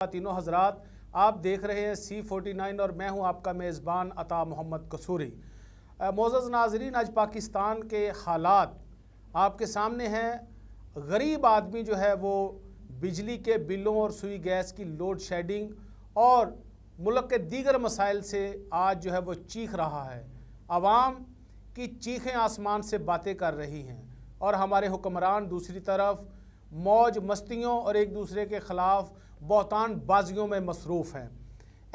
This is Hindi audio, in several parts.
तीनों हजरात, आप देख रहे हैं C49 और मैं हूं आपका मेज़बान अता मोहम्मद कसूरी। मोअज़्ज़ज़ नाज़रीन, आज पाकिस्तान के हालात आपके सामने हैं। गरीब आदमी जो है वो बिजली के बिलों और सुई गैस की लोड शेडिंग और मुल्क के दीगर मसाइल से आज जो है वो चीख रहा है। आवाम की चीखें आसमान से बातें कर रही हैं और हमारे हुक्मरान दूसरी तरफ मौज मस्तियों और एक दूसरे के ख़िलाफ़ बहतान बाजियों में मसरूफ़ हैं।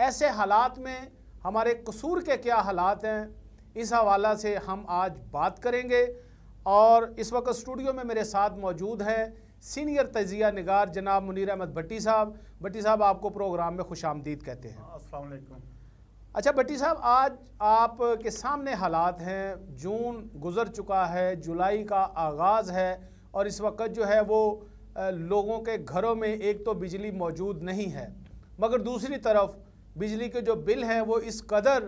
ऐसे हालात में हमारे कसूर के क्या हालात हैं, इस हवाला से हम आज बात करेंगे। और इस वक्त स्टूडियो में मेरे साथ मौजूद हैं सीनियर तजिया निगार जनाब मुनीर अहमद भट्टी साहब। भट्टी साहब, आपको प्रोग्राम में खुशामदीद कहते हैं। अस्सलाम वालेकुम। अच्छा भट्टी साहब, आज आपके सामने हालात हैं। जून गुज़र चुका है, जुलाई का आगाज़ है और इस वक्त जो है वो लोगों के घरों में एक तो बिजली मौजूद नहीं है, मगर दूसरी तरफ बिजली के जो बिल हैं वो इस कदर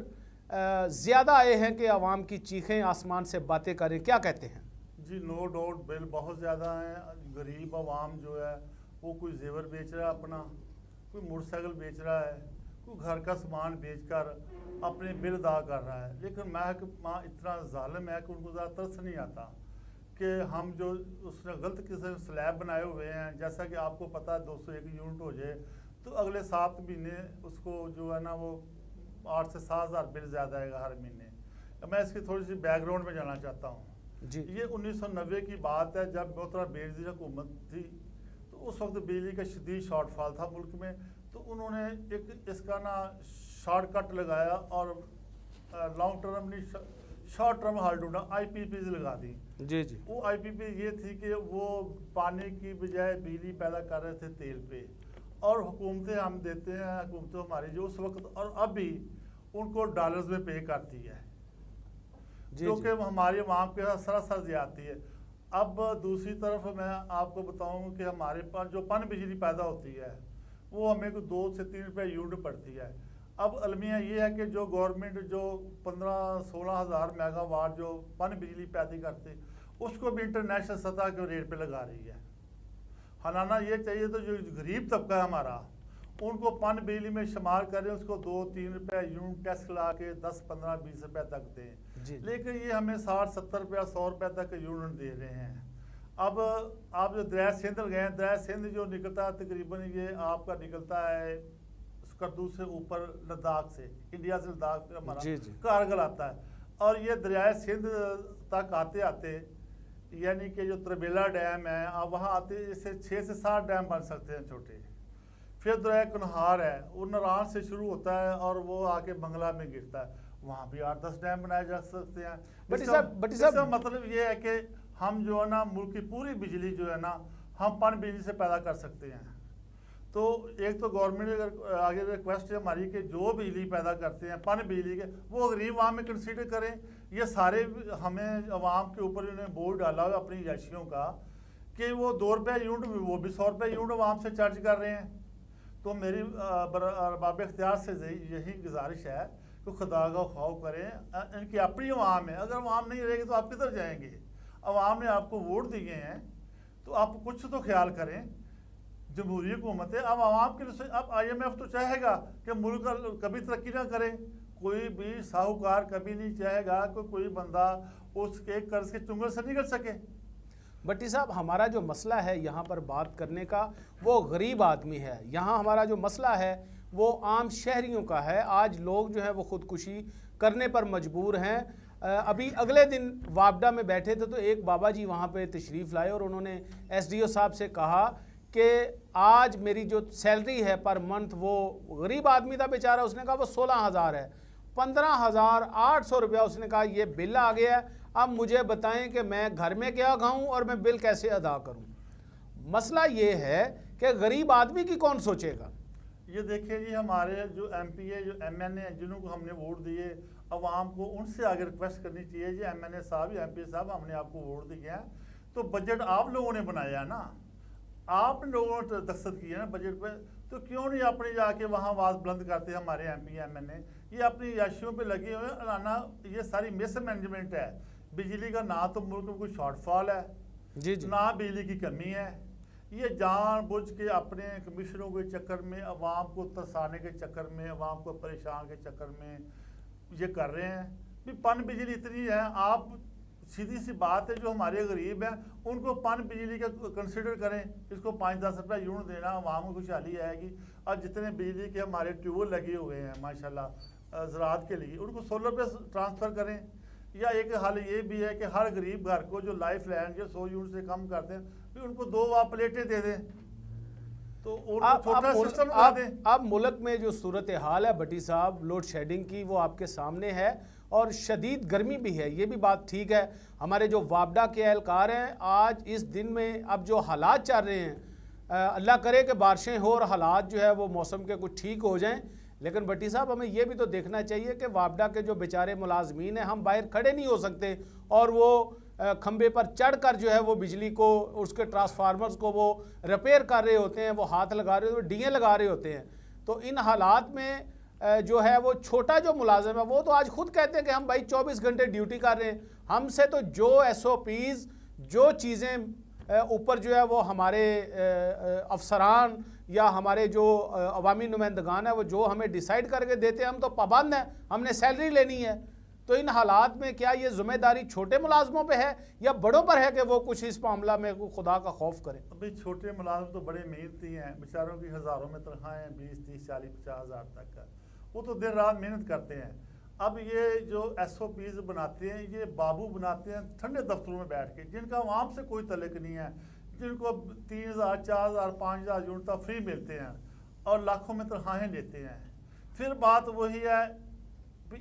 ज़्यादा आए हैं कि आवाम की चीखें आसमान से बातें करें। क्या कहते हैं? जी, नो डाउट बिल बहुत ज़्यादा हैं। गरीब आवाम जो है वो कोई जेवर बेच रहा है अपना, कोई मोटरसाइकिल बेच रहा है, कोई घर का सामान बेचकर अपने बिल अदा कर रहा है। लेकिन महकमा इतना ज़ालिम है कि उनको ज़्यादा तरस नहीं आता कि हम जो उसने गलत किस्म स्लैब बनाए हुए हैं, जैसा कि आपको पता है 201 यूनिट हो जाए तो अगले 7 महीने उसको जो है ना वो 8 से 7 हज़ार बिल ज़्यादा आएगा हर महीने। मैं इसकी थोड़ी सी बैकग्राउंड में जाना चाहता हूँ जी। ये 1990 की बात है, जब मोहतरम बेनज़ीर हुकूमत थी तो उस वक्त बिजली का शदीद शॉर्टफॉल था मुल्क में। तो उन्होंने एक इसका ना शॉर्टकट लगाया और लॉन्ग टर्म नहीं शॉर्ट टर्म हाल्डूना IPPs लगा दी। जी जी। वो IPP ये थी कि वो पानी की बजाय बिजली पैदा कर रहे थे तेल पे, और हुकूमतें हम देते हैं, हुकूमतें हमारी जो उस वक्त और अब भी उनको डॉलर्स में पे करती है, जो कि हमारी आवाम के साथ सरासर ज़्यादती है। अब दूसरी तरफ मैं आपको बताऊं कि हमारे पास जो पन बिजली पैदा होती है वो हमें को 2 से 3 रुपये यूनिट पड़ती है। अब अलमिया ये है कि जो गवर्नमेंट जो 15-16 हज़ार मेगावाट जो पन बिजली पैदा करती उसको भी इंटरनेशनल सतह के रेट पे लगा रही है। हलाना ये चाहिए तो जो गरीब तबका है हमारा उनको पन बिजली में शुमार करें, उसको 2-3 रुपये यूनिट टैक्स ला के 10-15-20 रुपये तक दें। लेकिन ये हमें 60-70 रुपया 100 रुपये तक यूनिट दे रहे हैं। अब आप जो दरिया सिंध गए, दरिया सिंध जो निकलता है तकरीबन ये आपका निकलता है करदू से ऊपर लद्दाख से, इंडिया से लद्दाख से हमारा कारगिल आता है, और ये दरिया सिंध तक आते आते यानी कि जो तरबेला डैम है आप वहाँ आते जैसे 6 से 7 डैम बन सकते हैं छोटे। फिर दरिया कुनहार है, वो नारायण से शुरू होता है और वो आके बंगला में गिरता है, वहाँ भी 8-10 डैम बनाए जा सकते हैं। इसका मतलब ये है कि हम जो है ना मुल्क की पूरी बिजली जो है ना हम पन बिजली से पैदा कर सकते हैं। तो एक तो गवर्नमेंट अगर आगे रिक्वेस्ट है हमारी कि जो बिजली पैदा करते हैं पन बिजली के वो गरीब आवाम में कंसीडर करें। ये सारे हमें आवाम के ऊपर इन्होंने बोर्ड डाला हुआ अपनी याशियों का कि वो 2 रुपये यूनिट वो भी 100 रुपये यूनिट आवाम से चार्ज कर रहे हैं। तो मेरी बाब इख्तियार से यही गुजारिश है कि खुदा का खौफ करें। इनकी अपनी आवाम है, अगर आवाम नहीं रहेगी तो आप किधर जाएंगे? आवाम ने आपको वोट दिए हैं तो आप कुछ तो ख्याल करें। जमहूरी हुकूमत है, अब आवाम के लिए अब IMF तो चाहेगा कि मुल्क कभी तरक्की ना करे, कोई भी साहूकार कभी नहीं चाहेगा कि कोई बंदा उसके कर्ज के चुंगल से निकल सके। भट्टी साहब, हमारा जो मसला है यहाँ पर बात करने का वो गरीब आदमी है। यहाँ हमारा जो मसला है वो आम शहरियों का है। आज लोग जो है वो ख़ुदकुशी करने पर मजबूर हैं। अभी अगले दिन वापडा में बैठे थे तो एक बाबा जी वहाँ पे तशरीफ़ लाए और उन्होंने SDO साहब से कहा कि आज मेरी जो सैलरी है पर मंथ, वो गरीब आदमी था बेचारा, उसने कहा वो 16,000 है, 15,800 रुपया उसने कहा ये बिल आ गया है। अब मुझे बताएं कि मैं घर में क्या खाऊं और मैं बिल कैसे अदा करूं। मसला ये है कि गरीब आदमी की कौन सोचेगा? ये देखिए जी, हमारे जो MP है, जो MNA जिनको हमने वोट दिए, अवाम को उनसे आगे रिक्वेस्ट करनी चाहिए जी MNA साहब या MP साहब, हमने आपको वोट दिए हैं तो बजट आप लोगों ने बनाया है ना, आप लोगों ने दस्तखत किए ना बजट पे, तो क्यों नहीं अपने जाके वहाँ आवाज़ बुलंद करते हैं? हमारे MP MNA ये अपनी याशियों पे लगे हुए हैं। अलाना ये सारी मिसमैनेजमेंट है। बिजली का ना तो मुल्क में कोई शॉर्टफॉल है जी, ना बिजली की कमी है, ये जानबूझ के अपने कमिश्नरों के चक्कर में, अवाम को तरसाने के चक्कर में, अवाम को परेशान के चक्कर में ये कर रहे हैं। भी पन बिजली इतनी है, आप सीधी सी बात है, जो हमारे गरीब हैं उनको पन बिजली का कंसिडर करें, इसको 5-10 रुपये यूनिट देना, अवाम को खुशहाली आएगी। और जितने बिजली के हमारे ट्यूबवेल लगे हुए हैं माशाल्लाह ज़राअत के लिए, उनको सोलर पे ट्रांसफ़र करें। या एक हल ये भी है कि हर गरीब घर को जो लाइफ लाइन जो 100 यूनिट से कम करते हैं, फिर उनको 2 प्लेटें दे दें, तो छोटा सिस्टम लगा दें। अब मुल्क में जो सूरत हाल है भट्टी साहब, लोड शेडिंग की, वो आपके सामने है और शदीद गर्मी भी है, ये भी बात ठीक है। हमारे जो वापडा के एहलकार हैं, आज इस दिन में अब जो हालात चल रहे हैं, अल्लाह करे कि बारिशें हो और हालात जो है वो मौसम के कुछ ठीक हो जाएं। लेकिन भट्टी साहब, हमें ये भी तो देखना चाहिए कि वापडा के जो बेचारे मुलाजमीन हैं, हम बाहर खड़े नहीं हो सकते और वो खंबे पर चढ़कर जो है वो बिजली को, उसके ट्रांसफार्मर्स को वो रिपेयर कर रहे होते हैं, वो हाथ लगा रहे होते हैं, डीएं लगा रहे होते हैं। तो इन हालात में जो है वो छोटा जो मुलाजिम है, वो तो आज खुद कहते हैं कि हम भाई 24 घंटे ड्यूटी कर रहे हैं। हमसे तो जो SOPs, जो चीज़ें ऊपर जो है वो हमारे अफसरान या हमारे जो अवामी नुमाइंदगान है, वो जो हमें डिसाइड करके देते हैं, हम तो पाबंद हैं, हमने सैलरी लेनी है। तो इन हालात में क्या ये जिम्मेदारी छोटे मुलाजमों पे है या बड़ों पर है कि वो कुछ इस मामला में खुदा का खौफ करें? अभी छोटे मुलाजम तो बड़े मेहनती हैं, बेचारों की हज़ारों में तनख्वाहें, 20, 30, 40, 50 हज़ार तक का, वो तो दिन रात मेहनत करते हैं। अब ये जो SOPs बनाते हैं, ये बाबू बनाते हैं ठंडे दफ्तरों में बैठ के, जिनका आवाम से कोई तल्लुक नहीं है, जिनको 3000, 4000, 5000 यूनिट तक फ्री मिलते हैं और लाखों में तनख्वाहें लेते हैं। फिर बात वही है,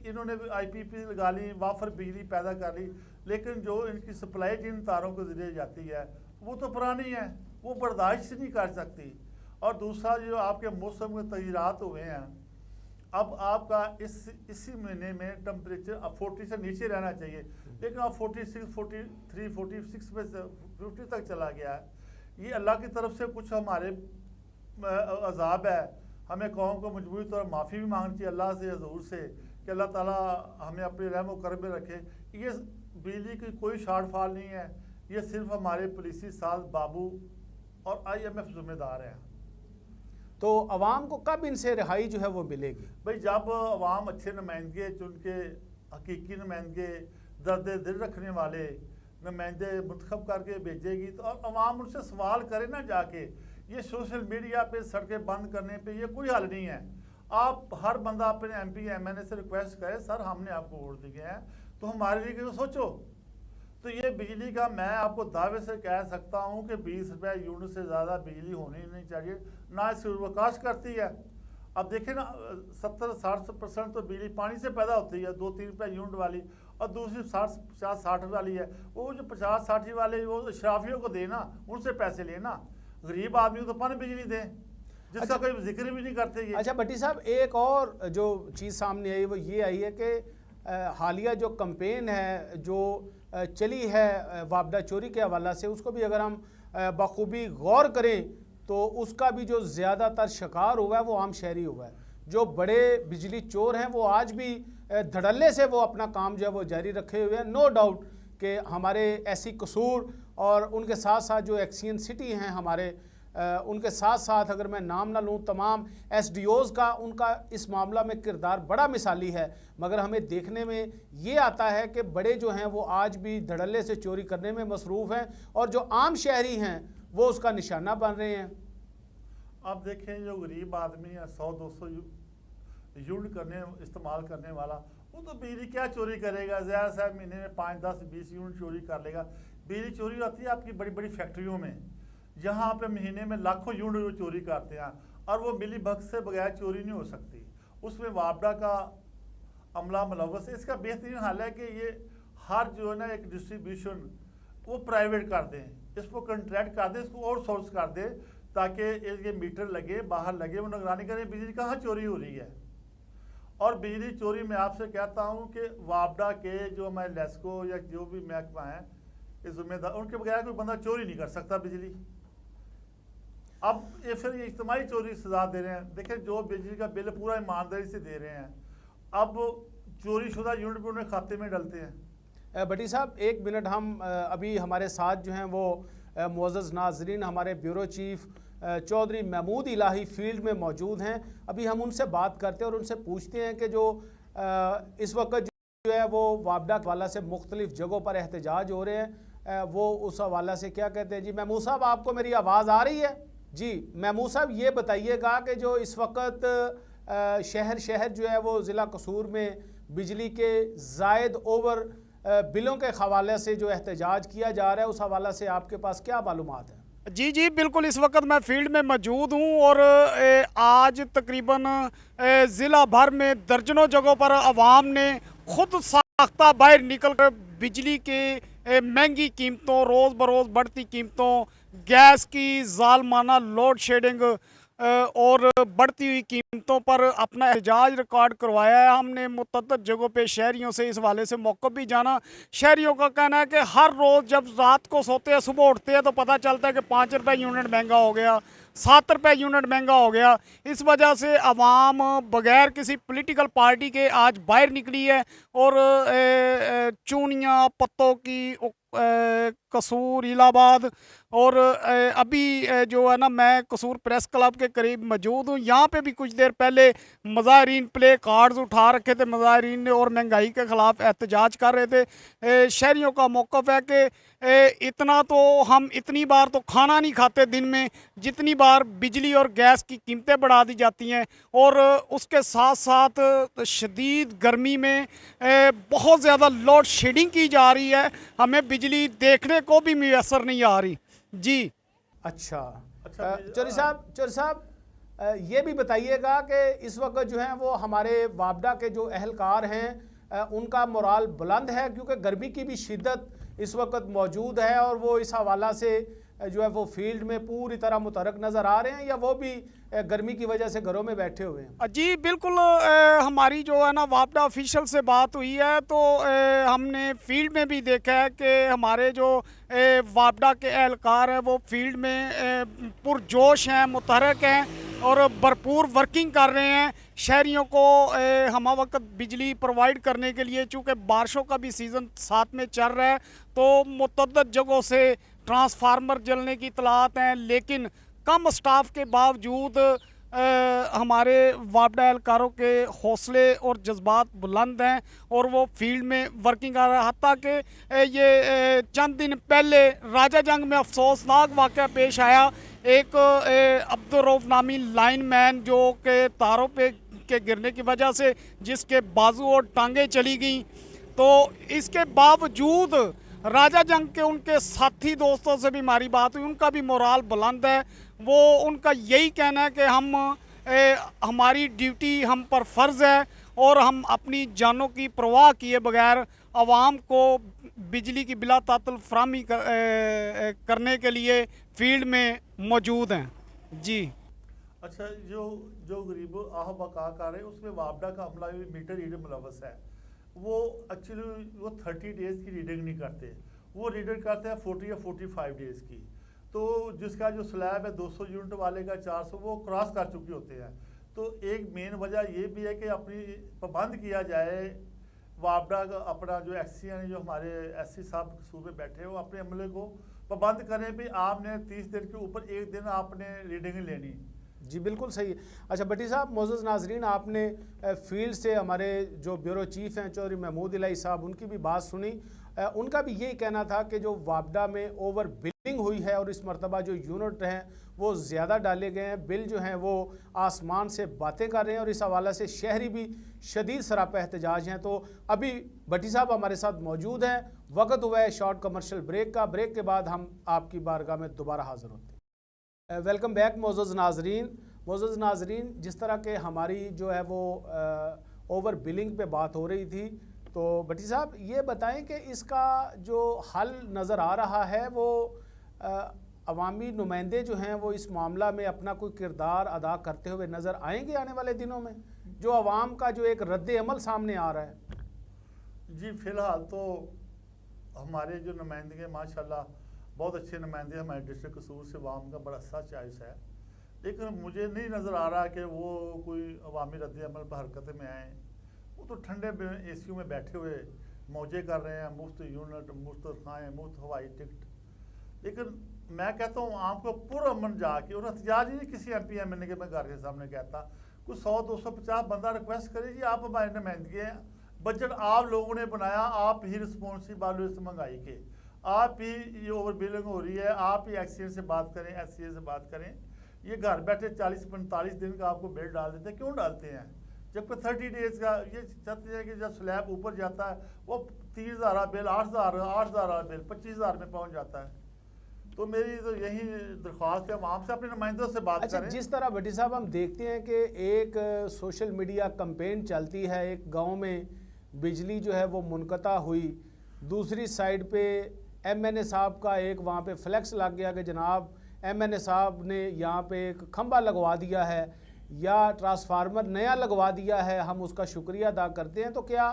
इन्होंने IPP लगा ली, वाफर बिजली पैदा कर ली, लेकिन जो इनकी सप्लाई जिन तारों के जरिए जाती है वो तो पुरानी है, वो बर्दाश्त नहीं कर सकती। और दूसरा, जो आपके मौसम के तगीरात हुए हैं, अब आपका इसी महीने में टेम्परेचर अब 40 से नीचे रहना चाहिए, लेकिन अब 46, 43, 46 में से 50 तक चला गया है। ये अल्लाह की तरफ से कुछ हमारे अजाब है। हमें कौम को मजबूरी तौर माफ़ी भी मांगनी चाहिए अल्लाह से, हजूर से, कि अल्लाह ताला हमें अपने रहम व करम में रखे। ये बिजली की कोई शॉर्टफॉल नहीं है, ये सिर्फ हमारे पुलिसी साज बाबू और IMF जिम्मेदार हैं। तो अवाम को कब इनसे रिहाई जो है वो मिलेगी? भाई, जब अवाम अच्छे नुमाइंदे चुन के, हकीकी नुमाइंदे, दर्द दिल रखने वाले नुमाइंदे मुंतखब करके भेजेगी, तो अवाम उनसे सवाल करे ना जाके। ये सोशल मीडिया पे सड़कें बंद करने पे ये कोई हल नहीं है। आप हर बंदा अपने MP MNA से रिक्वेस्ट करे, सर हमने आपको वोट दिए हैं तो हमारे लिए सोचो। तो ये बिजली का मैं आपको दावे से कह सकता हूँ कि 20 रुपये यूनिट से ज़्यादा बिजली होनी नहीं चाहिए, ना इसकी अवकाश करती है। अब देखें ना, 70-60% तो बिजली पानी से पैदा होती है, 2-3 रुपये यूनिट वाली, और दूसरी 50-60 वाली है। वो जो 50-60 वाले वो शराफियों को देना, उनसे पैसे लेना, गरीब आदमी को तो पन बिजली दें, जिसका कोई जिक्र भी नहीं करते ये। अच्छा भट्टी साहब, एक और जो चीज़ सामने आई वो ये आई है कि हालिया जो कैंपेन है जो चली है वापडा चोरी के हवाला से, उसको भी अगर हम बखूबी गौर करें तो उसका भी जो ज़्यादातर शिकार हुआ है वो आम शहरी हुआ है। जो बड़े बिजली चोर हैं वो आज भी धड़ल्ले से वो अपना काम जो है वो जारी रखे हुए हैं। नो डाउट कि हमारे ऐसी कसूर और उनके साथ साथ जो एक्सियन सिटी हैं हमारे, उनके साथ साथ अगर मैं नाम ना लूँ, तमाम SDOs का उनका इस मामला में किरदार बड़ा मिसाली है। मगर हमें देखने में ये आता है कि बड़े जो हैं वो आज भी धड़ल्ले से चोरी करने में मसरूफ़ हैं और जो आम शहरी हैं वो उसका निशाना बन रहे हैं। आप देखें, जो गरीब आदमी है 100-200 यूनिट इस्तेमाल करने वाला, वो तो बिजली क्या चोरी करेगा? ज़्यादा से महीने में 5, 10, 20 यूनिट चोरी कर लेगा। बिजली चोरी होती है आपकी बड़ी बड़ी फैक्ट्रियों में, जहाँ पे महीने में लाखों यूनिट चोरी करते हैं, और वो मिली भगत से बगैर चोरी नहीं हो सकती। उसमें वापडा का अमला मुलव्वस है। इसका बेहतरीन हल है कि ये हर जो है ना एक डिस्ट्रीब्यूशन वो प्राइवेट कर दें, इसको कंट्रैक्ट कर दें, इसको आउटसोर्स कर दें, ताकि ये मीटर लगे, बाहर लगे, वो निगरानी करें बिजली कहाँ चोरी हो रही है। और बिजली चोरी में आपसे कहता हूँ कि वापडा के जो हमारे लेस्को या जो भी महकमा है, इस जिम्मेदार, उनके बगैर कोई बंदा चोरी नहीं कर सकता बिजली। अब ये फिर ये इज्तिमाई चोरी सजा दे रहे हैं। देखिए, जो बिजली का बिल पूरा ईमानदारी से दे रहे हैं, अब चोरी शुदा यूनिट भी उन्हें खाते में डलते हैं। भट्टी साहब, 1 मिनट, हम अभी हमारे साथ जो हैं वो मुअज़्ज़ज़ नाज़रीन, हमारे ब्यूरो चीफ चौधरी महमूद इलाही फील्ड में मौजूद हैं। अभी हम उनसे बात करते हैं और उनसे पूछते हैं कि जो इस वक्त जो है वो वापडा के हवाला से मुख्तलिफ जगहों पर एहतजाज हो रहे हैं, वो उस हवाला से क्या कहते हैं। जी महमूद साहब, आपको मेरी आवाज़ आ रही है? जी महमूद साहब, ये बताइएगा कि जो इस वक्त शहर शहर जो है वो ज़िला कसूर में बिजली के ज़ायद ओवर बिलों के हवाले से जो एहतजाज किया जा रहा है, उस हवाला से आपके पास क्या मालूमात है? जी जी बिल्कुल, इस वक्त मैं फील्ड में मौजूद हूँ और आज तकरीबन ज़िला भर में दर्जनों जगहों पर आवाम ने खुद साख्ता बाहर निकल कर बिजली के महंगी कीमतों, रोज़ बरोज़ बढ़ती कीमतों, गैस की जालमाना लोड शेडिंग और बढ़ती हुई कीमतों पर अपना एहतजाज रिकॉर्ड करवाया है। हमने मुतअद्दिद जगहों पे शहरियों से इस हवाले से मौक़िफ़ भी जाना। शहरियों का कहना है कि हर रोज़ जब रात को सोते हैं, सुबह उठते हैं तो पता चलता है कि 5 रुपये यूनिट महंगा हो गया, 7 रुपये यूनिट महंगा हो गया। इस वजह से आवाम बग़ैर किसी पॉलिटिकल पार्टी के आज बाहर निकली है और चूनियाँ, पत्तों की, कसूर, इलाहाबाद और अभी जो है ना, मैं कसूर प्रेस क्लब के करीब मौजूद हूँ। यहाँ पे भी कुछ देर पहले मुजाहिरीन प्ले कार्ड्स उठा रखे थे, मुजाहिरीन ने, और महंगाई के ख़िलाफ़ एहतजाज कर रहे थे। शहरियों का मौक़िफ़ है कि इतना तो हम इतनी बार तो खाना नहीं खाते दिन में जितनी बार बिजली और गैस की कीमतें बढ़ा दी जाती हैं, और उसके साथ साथ शदीद गर्मी में बहुत ज़्यादा लोड शेडिंग की जा रही है। हमें बिजली देखने को भी मैसर नहीं आ रही। जी अच्छा चौधरी साहब, ये भी बताइएगा कि इस वक्त जो है वो हमारे वापडा के जो अहलकार हैं उनका मोराल बुलंद है, क्योंकि गर्मी की भी शिद्दत इस वक्त मौजूद है और वो इस हवाला से जो है वो फील्ड में पूरी तरह मुतरक नज़र आ रहे हैं, या वो भी गर्मी की वजह से घरों में बैठे हुए हैं? जी बिल्कुल, हमारी जो है ना वापडा ऑफिशियल से बात हुई है तो हमने फील्ड में भी देखा है कि हमारे जो वापडा के एहलकार हैं वो फील्ड में पुरजोश हैं, मुतहरक हैं और भरपूर वर्किंग कर रहे हैं। शहरियों को हम वक्त बिजली प्रोवाइड करने के लिए, चूँकि बारिशों का भी सीज़न साथ में चल रहा है, तो मुतअद्दिद जगहों से ट्रांसफार्मर जलने की इतलात हैं, लेकिन कम स्टाफ के बावजूद हमारे वापडा एहलकारों के हौसले और जज्बात बुलंद हैं और वो फील्ड में वर्किंग कर रहा है। हत्ता कि ये चंद दिन पहले राजा जंग में अफसोसनाक वाक़या पेश आया। एक अब्दुर्रऊफ नामी लाइनमैन जो के तारों पे के गिरने की वजह से जिसके बाजू और टांगें चली गई, तो इसके बावजूद राजा जंग के उनके साथी दोस्तों से भी हमारी बात हुई, उनका भी मोराल बुलंद है। वो उनका यही कहना है कि हमारी ड्यूटी हम पर फ़र्ज़ है और हम अपनी जानों की परवाह किए बगैर आवाम को बिजली की बिला तातुल फराहमी करने के लिए फील्ड में मौजूद हैं। जी अच्छा, जो गरीबों आह बका कर रहे हैं उसमें वापडा का अमला भी मीटर रीडर मुलवस है। वो एक्चुअली वो 30 डेज़ की रीडिंग नहीं करते, वो रीडर करते हैं 40 या 45 डेज़ की। तो जिसका जो स्लैब है 200 यूनिट वाले का 400 वो क्रॉस कर चुके होते हैं। तो एक मेन वजह ये भी है कि अपनी पाबंद किया जाए, वापडा का अपना जो एससी यानी जो हमारे एससी साहब कसूर में बैठे हैं वो अपने अमले को पाबंद करें भी आपने 30 दिन के ऊपर एक दिन आपने रीडिंग लेनी। जी बिल्कुल सही। अच्छा भट्टी साहब, मुअज़्ज़ज़ नाज़रीन, आपने फील्ड से हमारे जो ब्यूरो चीफ हैं चौधरी महमूद इलाही साहब, उनकी भी बात सुनी। उनका भी यही कहना था कि जो वापडा में ओवर बिलिंग हुई है और इस मरतबा जो यूनिट हैं वो ज़्यादा डाले गए हैं, बिल जो हैं वो आसमान से बातें कर रहे हैं और इस हवाले से शहरी भी शदीद सरापा एहतजाज हैं। तो अभी भट्टी साहब हमारे साथ मौजूद हैं। वक्त हुआ है शॉर्ट कमर्शियल ब्रेक का। ब्रेक के बाद हम आपकी बारगाह में दोबारा हाज़िर होते हैं। वेलकम बैक मुअज़्ज़ज़ नाज़रीन, जिस तरह के हमारी जो है वो ओवर बिलिंग पे बात हो रही थी, तो भट्टी साहब ये बताएं कि इसका जो हल नज़र आ रहा है वो अवामी नुमाइंदे जो हैं वो इस मामला में अपना कोई किरदार अदा करते हुए नज़र आएंगे आने वाले दिनों में, जो अवाम का जो एक रद्द अमल सामने आ रहा है? जी फ़िलहाल तो हमारे जो नुमाइंदे माशाल्लाह बहुत अच्छे नुमाइंदे हमारे डिस्ट्रिक्ट कसूर से अवाम का बड़ा अच्छा चॉइस है, लेकिन मुझे नहीं नज़र आ रहा कि वो कोई अवामी रद्द अमल पर हरकत में आएँ। वो तो ठंडे एसीयू में बैठे हुए मौजे कर रहे हैं, मुफ्त यूनिट, मुफ्त खाएँ, मुफ्त हवाई टिकट। लेकिन मैं कहता हूँ आपको पुरअमन जाके, और एहतजाज ही नहीं किसी MP MNA के मैं घर के सामने कहता, कुछ 100-250 बंदा रिक्वेस्ट करे जी आप हमारे नुमाइंदगी हैं, बजट आप लोगों ने बनाया, आप ही रिस्पॉन्सिबल इस महंगाई के, आप ही ये ओवर बिलिंग हो रही है, आप ही एक्सीडेंट से बात करें, SCA से बात करें, ये घर बैठे 40-45 दिन का आपको बिल डाल देते हैं, क्यों डालते हैं? जबकि 30 डेज का ये चाहते हैं कि जब स्लैब ऊपर जाता है वो 30,000 बिल, 8,000 बिल 25,000 में पहुंच जाता है। तो मेरी तो यही दरख्वास्त है, हम आपसे अपने नुमाइंदों से बात अच्छा, करें। जिस तरह भट्टी साहब हम देखते हैं कि एक सोशल मीडिया कैंपेन चलती है, एक गांव में बिजली जो है वो मुनक़ता हुई, दूसरी साइड पे MNA साहब का एक वहाँ पे फ्लैक्स लग गया कि जनाब MNA साहब ने यहाँ पे एक खंबा लगवा दिया है या ट्रांसफार्मर नया लगवा दिया है, हम उसका शुक्रिया अदा करते हैं। तो क्या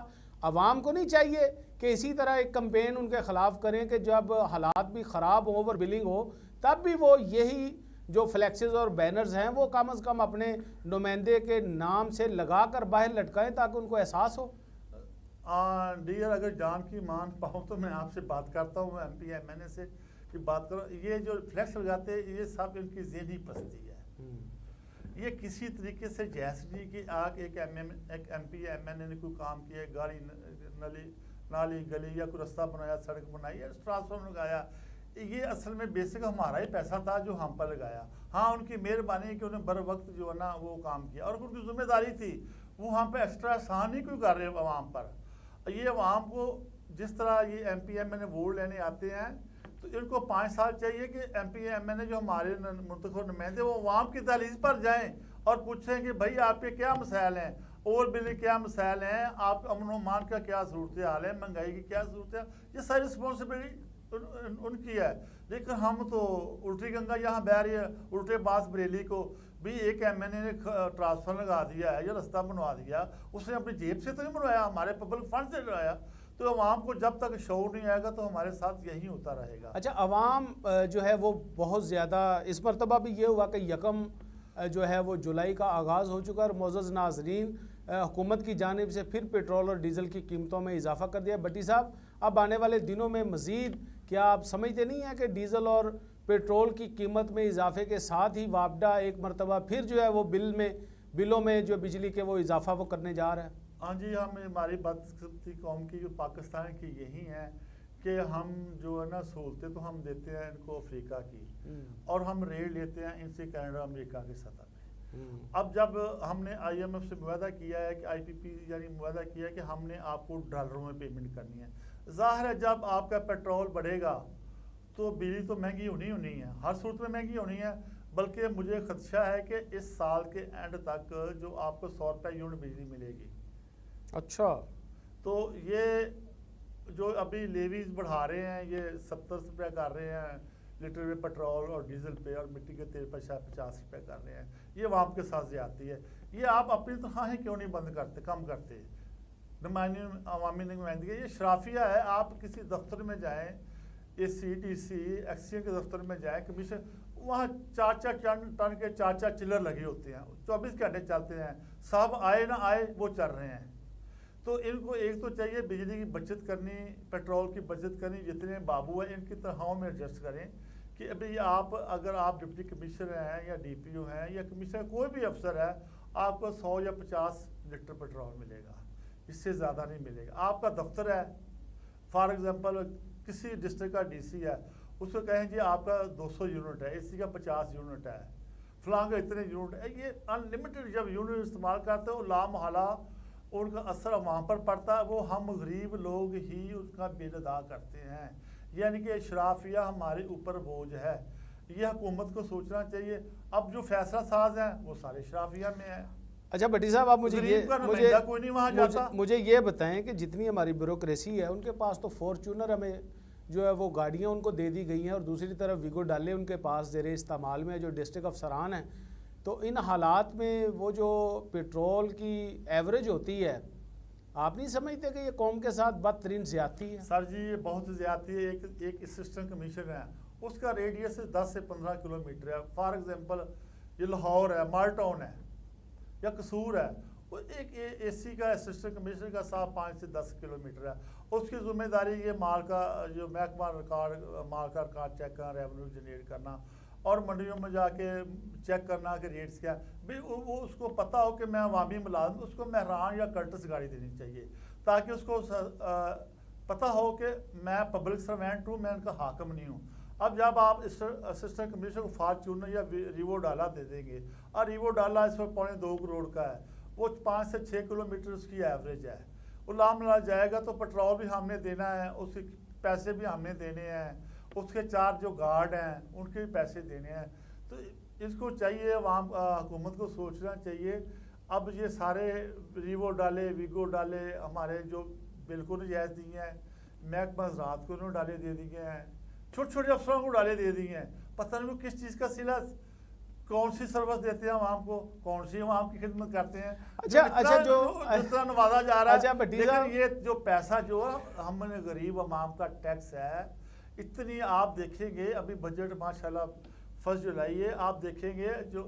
आवाम को नहीं चाहिए कि इसी तरह एक कैंपेन उनके ख़िलाफ़ करें कि जब हालात भी ख़राब हो, ओवर बिलिंग हो, तब भी वो यही जो फ्लैक्सेस और बैनर्स हैं वो कम से कम अपने नुमाइंदे के नाम से लगा कर बाहर लटकाएं ताकि उनको एहसास हो? डियर, अगर जान की मान पाऊँ तो मैं आपसे बात करता हूँ, MP MNA से कि बात करो। ये जो फ्लैक्स लगाते हैं ये सब इनकी ज़हनी पस्ती है। ये किसी तरीके से जैसे नहीं कि आग एक MP MNA ने कोई काम किया, गाड़ी नाली गली या कोई रास्ता बनाया, सड़क बनाई या ट्रांसफार्मर लगाया, ये असल में बेसिक हमारा ही पैसा था जो हम पर लगाया। हाँ, उनकी मेहरबानी कि उन्हें बर वक्त जो है ना वो काम किया, और उनकी जिम्मेदारी थी, वो हम पे एक्स्ट्रा एहसान नहीं कोई कर रहे आवाम पर। ये आवाम को जिस तरह ये MP MNA वोट लेने आते हैं तो इनको 5 साल चाहिए कि MP MNA जो हमारे मुंतखब नुमाइंदे वो आवाम की दहलीज पर जाएं और पूछें कि भाई आपके क्या मसाइल हैं, ओवर बिलिंग क्या मसाइल हैं, आप अमन मान का क्या सूरत हाल है, महंगाई की क्या सूरत है, ये सारी रिस्पॉन्सिबिलिटी उनकी है। लेकिन हम तो उल्टी गंगा यहाँ बह रही है, उल्टे बास बरेली को भी एक MNA ने ट्रांसफर लगा दिया है या रास्ता बनवा दिया, उसने अपनी जेब से तो नहीं बनवाया, हमारे पब्लिक फंड से बनवाया। तो अवाम को जब तक शऊर नहीं आएगा तो हमारे साथ यही होता रहेगा। अच्छा, अवाम जो है वो बहुत ज़्यादा, इस मरतबा भी ये हुआ कि 1 जो है वो जुलाई का आगाज़ हो चुका और मोअज़्ज़ज़ नाज़रीन हुकूमत की जानिब से फिर पेट्रोल और डीज़ल की कीमतों में इजाफा कर दिया। भट्टी साहब, अब आने वाले दिनों में मज़ीद क्या आप समझते नहीं हैं कि डीज़ल और पेट्रोल की कीमत में इजाफे के साथ ही वापडा एक मरतबा फिर जो है वो बिलों में जो बिजली के वो इजाफा वो करने जा रहा है? हाँ जी, हम हमारी बदकिस्मती कौम की जो पाकिस्तान की यही है कि हम जो है ना सहूलतें तो हम देते हैं इनको अफ्रीका की, और हम रेट लेते हैं इनसे कनाडा अमेरिका की सतह पे। अब जब हमने IMF से मुआहदा किया है कि IPP यानी मुआहदा किया है कि हमने आपको डॉलरों में पेमेंट करनी है, ज़ाहिर है जब आपका पेट्रोल बढ़ेगा तो बिजली तो महंगी होनी है, हर सूरत में महंगी होनी है। बल्कि मुझे खदशा है कि इस साल के एंड तक जो आपको 100 रुपये यूनिट बिजली मिलेगी। अच्छा, तो ये जो अभी लेवीज बढ़ा रहे हैं, ये 70 रुपये कर रहे हैं लीटर पे पेट्रोल और डीजल पे, और मिट्टी के तेल पर शायद 50 रुपये कर रहे हैं, ये आवाम के साथ ज्यादती है। ये आप अपनी तनख्वाहें क्यों नहीं बंद करते, कम करते? अवामी नुमाइंदगी ये शराफिया है। आप किसी दफ्तर में जाएँ, ACDC एक्सचेंज के दफ्तर में जाएँ, कमीशन, वहाँ 4-4 टन के 4-4 चिल्लर लगे होते हैं, 24 घंटे चलते हैं, साहब आए ना आए वो चल रहे हैं। तो इनको एक तो चाहिए बिजली की बचत करनी, पेट्रोल की बचत करनी, जितने बाबू हैं इनकी तनख्वाहों में एडजस्ट करें कि अभी आप अगर आप डिप्टी कमिश्नर हैं या DPO हैं या कमिश्नर कोई भी अफसर है, आपको 100 या 50 लीटर पेट्रोल मिलेगा, इससे ज़्यादा नहीं मिलेगा। आपका दफ्तर है, फॉर एग्ज़ाम्पल किसी डिस्ट्रिक्ट का DC है, उसको कहें जी आपका 200 यूनिट है, AC का 50 यूनिट है, फलां का इतने यूनिट है, ये अनलिमिटेड जब यूनिट इस्तेमाल करते हो लामहला उनका असर वहाँ पर पड़ता है, वो हम गरीब लोग ही उसका बिल अदा करते हैं। यानी कि शराफिया हमारे ऊपर बोझ है, ये हुकूमत को सोचना चाहिए। अब जो फैसला साज हैं वो सारे शराफिया में है। अच्छा भट्टी साहब, आप मुझे ये बताएं कि जितनी हमारी ब्यूरोक्रेसी है उनके पास तो फॉर्चूनर हमें जो है वो गाड़ियाँ उनको दे दी गई हैं, और दूसरी तरफ वीगो डाले उनके पास ज़ेरे इस्तेमाल में जो डिस्ट्रिक्ट अफसरान हैं। तो इन हालात में वो जो पेट्रोल की एवरेज होती है, आप नहीं समझते कि ये कौम के साथ बदतरीन ज़्यादती है? सर जी, ये बहुत ज़्यादती है। एक असिस्टेंट कमिश्नर है, उसका रेडियस 10 से 15 किलोमीटर है। फॉर एग्जांपल ये लाहौर है, माल्टाउन है या कसूर है, वो एक एसी का असिस्टेंट कमिश्नर का साहब 5 से 10 किलोमीटर है, उसकी जिम्मेदारी ये माल का जो महकमा रिकॉर्ड माल का रिकॉर्ड चेक करना, रेवेन्यू जनरेट करना और मंडियों में जाके चेक करना कि रेट्स क्या भाई वो उसको पता हो कि मैं अवामी मुलाजिम, उसको मेहरान या कर्टस गाड़ी देनी चाहिए ताकि उसको पता हो कि मैं पब्लिक सर्वेंट हूँ, मैं उनका हाकिम नहीं हूँ। अब जब आप इस असिस्टेंट कमिश्नर को फॉर्च्यूनर या रिवो डाला दे देंगे और रिवो डाला इस पर 2.25 करोड़ का है, वो 5 से 6 किलोमीटर उसकी एवरेज है, वो लामला जाएगा तो पेट्रोल भी हमने देना है, उसके पैसे भी हमने देने हैं, उसके 4 जो गार्ड हैं उनके भी पैसे देने हैं। तो इसको चाहिए हुकूमत को सोचना चाहिए। अब ये सारे रिवो डाले वीगो डाले हमारे जो बिल्कुल जायज़ दिए हैं, महकमा ज़राअत को उन्होंने डाले दे दिए हैं, छोटे छोटे अफसरों को डाले दे दिए हैं, पता नहीं वो किस चीज़ का सिला, कौन सी सर्विस देते हैं आवाम को, कौन सी आवाम की खिदमत करते हैं। अच्छा जो जितना नवाजा जा रहा है, लेकिन ये जो पैसा जो हमने गरीब आवाम का टैक्स है, इतनी आप देखेंगे अभी बजट माशाल्लाह 1 जुलाई है, आप देखेंगे जो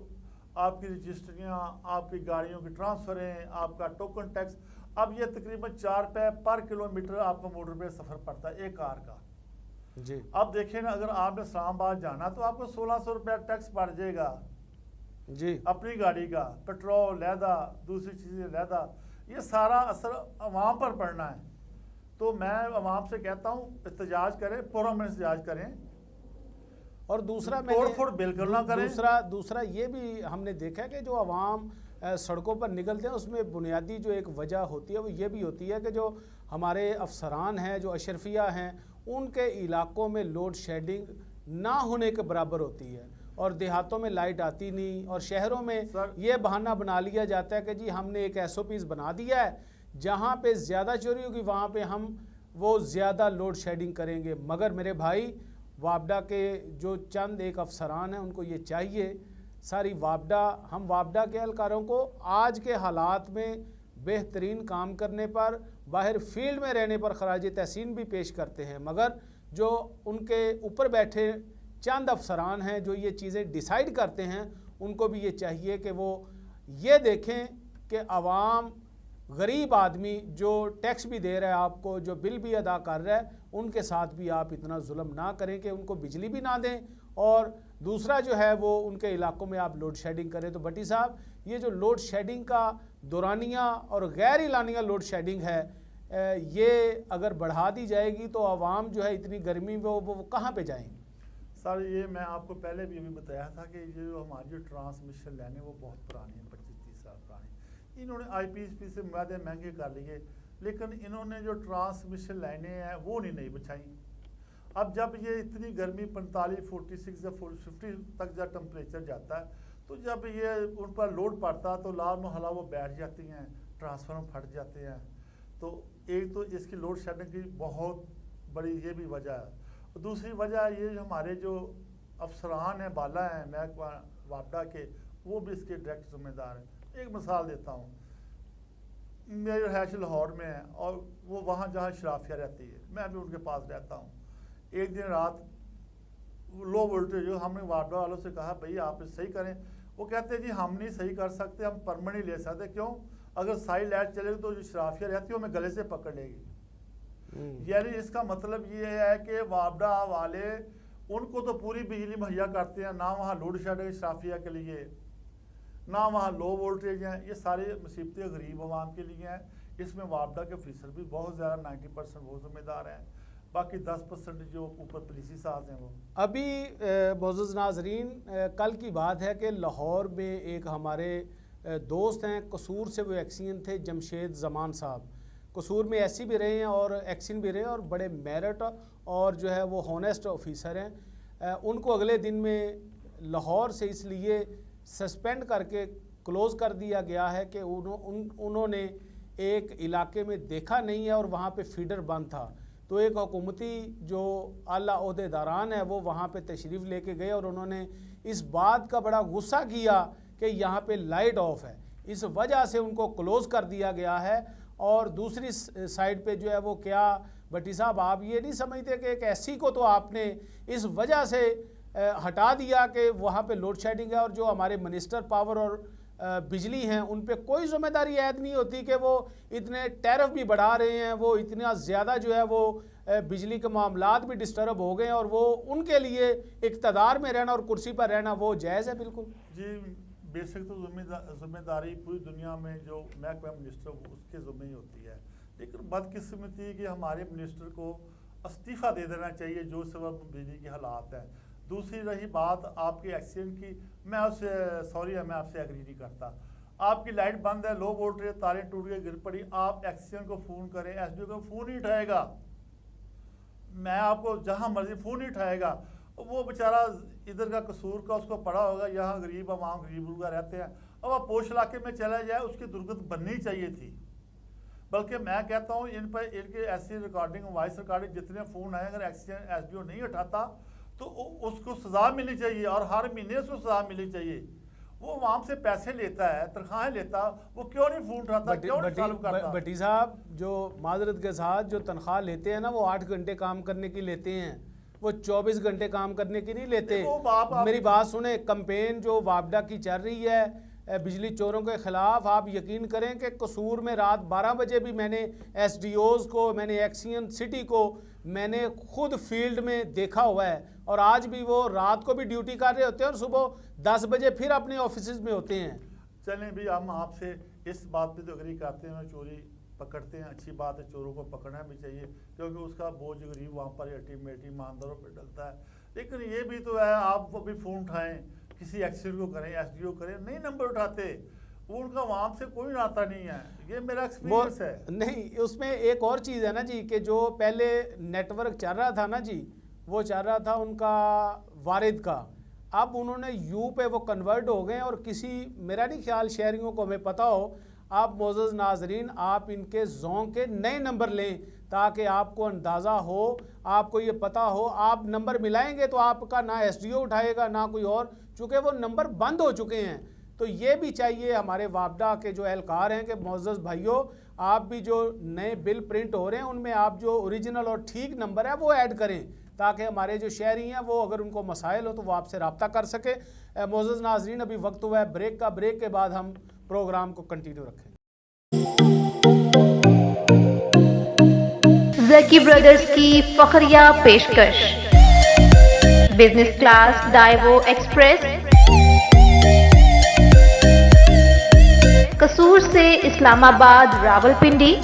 आपकी रजिस्ट्रियाँ, आपकी गाड़ियों की ट्रांसफरें, आपका टोकन टैक्स, अब ये तकरीबन 4 रुपये पर किलोमीटर आपको मोटर पे सफ़र पड़ता है एक कार का जी। अब देखिए ना, अगर आपने इस्लामाबाद जाना तो आपको 1600 रुपया टैक्स पड़ जाएगा जी, अपनी गाड़ी का, पेट्रोल लहदा, दूसरी चीज़ें लहदा, ये सारा असर अवाम पर पड़ना है। तो मैं अवाम से कहता हूँ एहतजाज करें, पुरअमन एहतजाज करें और दूसरा तोड़-फोड़ बिल्कुल ना करें। दूसरा ये भी हमने देखा है कि जो अवाम सड़कों पर निकलते हैं उसमें बुनियादी जो एक वजह होती है वो ये भी होती है कि जो हमारे अफसरान हैं, जो अशरफिया हैं, उनके इलाकों में लोड शेडिंग ना होने के बराबर होती है और देहातों में लाइट आती नहीं, और शहरों में ये बहाना बना लिया जाता है कि जी हमने एक SOPs बना दिया है, जहाँ पे ज़्यादा चोरी होगी वहाँ पे हम वो ज़्यादा लोड शेडिंग करेंगे। मगर मेरे भाई वापडा के जो चंद एक अफसरान हैं उनको ये चाहिए सारी हम वापडा के एहलकारों को आज के हालात में बेहतरीन काम करने पर, बाहर फील्ड में रहने पर खराज तहसीन भी पेश करते हैं, मगर जो उनके ऊपर बैठे चंद अफसरान हैं जो ये चीज़ें डिसाइड करते हैं, उनको भी ये चाहिए कि वो ये देखें कि आवाम गरीब आदमी जो टैक्स भी दे रहा है आपको, जो बिल भी अदा कर रहा है, उनके साथ भी आप इतना जुल्म ना करें कि उनको बिजली भी ना दें, और दूसरा जो है वो उनके इलाकों में आप लोड शेडिंग करें। तो भट्टी साहब, ये जो लोड शेडिंग का दौरानिया और गैर इलानिया लोड शेडिंग है, ये अगर बढ़ा दी जाएगी तो आवाम जो है इतनी गर्मी में वो कहाँ पे जाएंगे? सर ये मैं आपको पहले भी अभी बताया था कि ये जो हमारी जो ट्रांसमिशन लाइन है वो बहुत पुरानी है, 25-30 साल पुरानी। इन्होंने IPSP से मुआदे महंगे कर लिए, लेकिन इन्होंने जो ट्रांसमिशन लाइनें हैं वो नहीं बिछाई। अब जब ये इतनी गर्मी 45, 46 या 50 तक जब टेम्परेचर जाता है, तो जब ये उन पर लोड पड़ता तो लाल मोहल्ला वो बैठ जाती हैं, ट्रांसफार्मर फट जाते हैं। तो एक तो इसकी लोड शेडिंग की बहुत बड़ी ये भी वजह है। दूसरी वजह ये हमारे जो अफसरान हैं, बाला हैं महकमा वापडा के, वो भी इसके डायरेक्ट जिम्मेदार हैं। एक मिसाल देता हूँ, मेरी रहायश लाहौर में है और वो वहाँ जहाँ शराफिया रहती है, मैं भी उनके पास रहता हूँ। एक दिन रात लो वोल्टेज हो, हमने वापडा वालों से कहा भाई आप सही करें, वो कहते हैं जी हम नहीं सही कर सकते, हम परमानेंट ले सकते। क्यों? अगर सारी लाइट चलेगी तो जो शराफिया रहती है वो हमें गले से पकड़ लेगी। यानी इसका मतलब ये है कि वापडा वाले उनको तो पूरी बिजली मुहैया करते हैं, ना वहाँ लोड शेडिंग शराफिया के लिए, ना वहाँ लो वोल्टेज हैं। ये सारी मुसीबतें गरीब आवाम के लिए हैं। इसमें वापडा के ऑफिसर भी बहुत ज़्यादा 90% वो जिम्मेदार हैं, बाकी 10% जो ऊपर पुलिसी साज हैं वो। अभी मोअज़्ज़ज़ नाज़रीन, कल की बात है कि लाहौर में एक हमारे दोस्त हैं, कसूर से वो एक्सीन थे, जमशेद ज़मान साहब, कसूर में ऐसी भी रहे हैं और एक्सीन भी रहे हैं और बड़े मेरिट और जो है वो हॉनेस्ट ऑफिसर हैं। उनको अगले दिन में लाहौर से इसलिए सस्पेंड करके क्लोज़ कर दिया गया है कि उन्होंने एक इलाके में देखा नहीं है और वहाँ पे फीडर बंद था। तो एक हुकूमती जो आला ओहदेदारान है वो वहाँ पे तशरीफ़ लेके गए और उन्होंने इस बात का बड़ा गुस्सा किया कि यहाँ पे लाइट ऑफ है, इस वजह से उनको क्लोज़ कर दिया गया है। और दूसरी साइड पे जो है वो क्या भट्टी साहब, आप ये नहीं समझते कि एक ऐसी को तो आपने इस वजह से हटा दिया कि वहाँ पे लोड शेडिंग है, और जो हमारे मिनिस्टर पावर और बिजली हैं उन पे कोई ज़िम्मेदारी ऐड नहीं होती कि वो इतने टैरिफ भी बढ़ा रहे हैं, वो इतना ज़्यादा जो है वो बिजली के मामलात भी डिस्टर्ब हो गए और वो उनके लिए इक़्तिदार में रहना और कुर्सी पर रहना वो जायज़ है? बिल्कुल जी, बेसिक तो जिम्मेदारी पूरी दुनिया में जो महकमा मिनिस्टर उसके ज़िम्मे ही होती है, लेकिन बदकिस्मती कि हमारे मिनिस्टर को इस्तीफ़ा दे देना चाहिए जो सबब बिजली के हालात है। दूसरी रही बात आपके एक्सीडेंट की, मैं आपसे एग्री नहीं करता। आपकी लाइट बंद है, लो वोल्टेज, तारें टूट गई, गिर पड़ी, आप एक्सीडेंट को फ़ोन करें, एसडीओ को फ़ोन नहीं उठाएगा, मैं आपको जहाँ मर्जी फ़ोन नहीं उठाएगा। वो बेचारा इधर का कसूर का उसको पड़ा होगा, यहाँ गरीब आवाम गरीब लोग रहते हैं, अब आप पोश इलाके में चला जाए उसकी दुर्गत बननी चाहिए थी। बल्कि मैं कहता हूँ इन पर इनके ऐसी रिकॉर्डिंग वॉइस रिकॉर्डिंग जितने फ़ोन आए, अगर एक्सीडेंट एसडीओ नहीं उठाता तो उसको सज़ा मिलनी चाहिए और हर महीने उसको सज़ा मिलनी चाहिए। वो वहाँ से पैसे लेता है, तनख्वाहें लेता, वो क्यों नहीं फ़ोन उठाता, क्यों नहीं सॉल्व करता? भट्टी साहब, जो माजरत के साथ जो तनख्वाह लेते हैं ना, वो 8 घंटे काम करने की लेते हैं, वो 24 घंटे काम करने की नहीं लेते। मेरी बात सुने, कंपेन जो वापडा की चल रही है बिजली चोरों के ख़िलाफ़, आप यकीन करें कि कसूर में रात 12 बजे भी मैंने एसडीओज़ को, मैंने एक्सियन सिटी को मैंने खुद फील्ड में देखा हुआ है, और आज भी वो रात को भी ड्यूटी कर रहे होते हैं और सुबह 10 बजे फिर अपने ऑफिस में होते हैं। चलें भी, हम आपसे इस बात पे तो अग्री करते हैं, चोरी पकड़ते हैं, अच्छी बात है, चोरों को पकड़ना भी चाहिए क्योंकि उसका बोझ गरीब वहाँ पर अल्टीमेटली ईमानदारों पर डलता है। लेकिन ये भी तो है, आप वो भी फ़ोन उठाएं, किसी एक्सीडेंट को करें, एसडीओ करें, नहीं नंबर उठाते, उनका वहाँ से कोई नाता नहीं है, ये मेरा एक्सपीरियंस है। नहीं, उसमें एक और चीज़ है ना जी, कि जो पहले नेटवर्क चल रहा था ना जी, वो चल रहा था उनका वारिद का, अब उन्होंने यू पे वो कन्वर्ट हो गए और किसी, मेरा नहीं ख्याल शहरियों को हमें पता हो, आप मोअज़्ज़ज़ नाज़रीन आप इनके जों के नए नंबर लें ताकि आपको अंदाज़ा हो, आपको ये पता हो, आप नंबर मिलाएंगे तो आपका ना एसडीओ उठाएगा ना कोई और, चूँकि वो नंबर बंद हो चुके हैं। तो ये भी चाहिए हमारे वापडा के जो एहलकार हैं कि मोअज़्ज़ज़ भाइयों, आप भी जो नए बिल प्रिंट हो रहे हैं उनमें आप जो ओरिजिनल और ठीक नंबर है वो ऐड करें ताकि हमारे जो शहरी हैं वो अगर उनको मसाइल हो तो वो आपसे रब्ता कर सके। मोअज़्ज़ज़ नाज़रीन, अभी वक्त हुआ है ब्रेक का, ब्रेक के बाद हम प्रोग्राम को कंटिन्यू रखेंगे। ज़की ब्रदर्स की फखरिया पेशकश, बिजनेस क्लास डाइवो एक्सप्रेस, कसूर से इस्लामाबाद रावलपिंडी,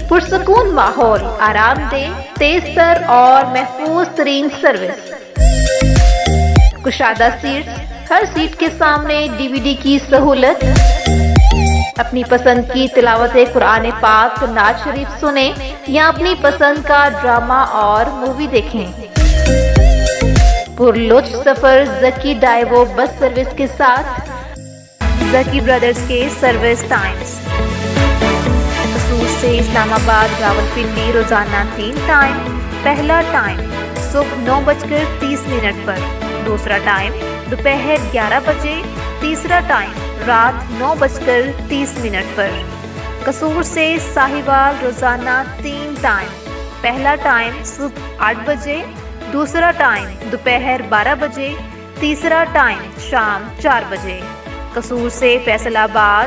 पुरसकून माहौल, आरामदेह, तेज-तर और महफूज तरीन सर्विस, कुशादा सीट, हर सीट के सामने डीवीडी की सहूलत, अपनी पसंद की तिलावत कुरान पाक, नात शरीफ सुने या अपनी पसंद का ड्रामा और मूवी देखें। पुरलुत्फ सफर ज़की डाइवो बस सर्विस के साथ। ज़की ब्रदर्स के सर्विस टाइम्स, कसूर से इस्लामाबाद रावलपिंडी रोजाना 3 टाइम। पहला टाइम सुबह 9:30 पर, दूसरा टाइम दोपहर 11 बजे, तीसरा टाइम रात 9:30 पर। कसूर से साहिवाल रोजाना 3 टाइम। पहला टाइम सुबह 8 बजे, दूसरा टाइम दोपहर 12 बजे, तीसरा टाइम शाम 4 बजे। कसूर से फैसलाबाद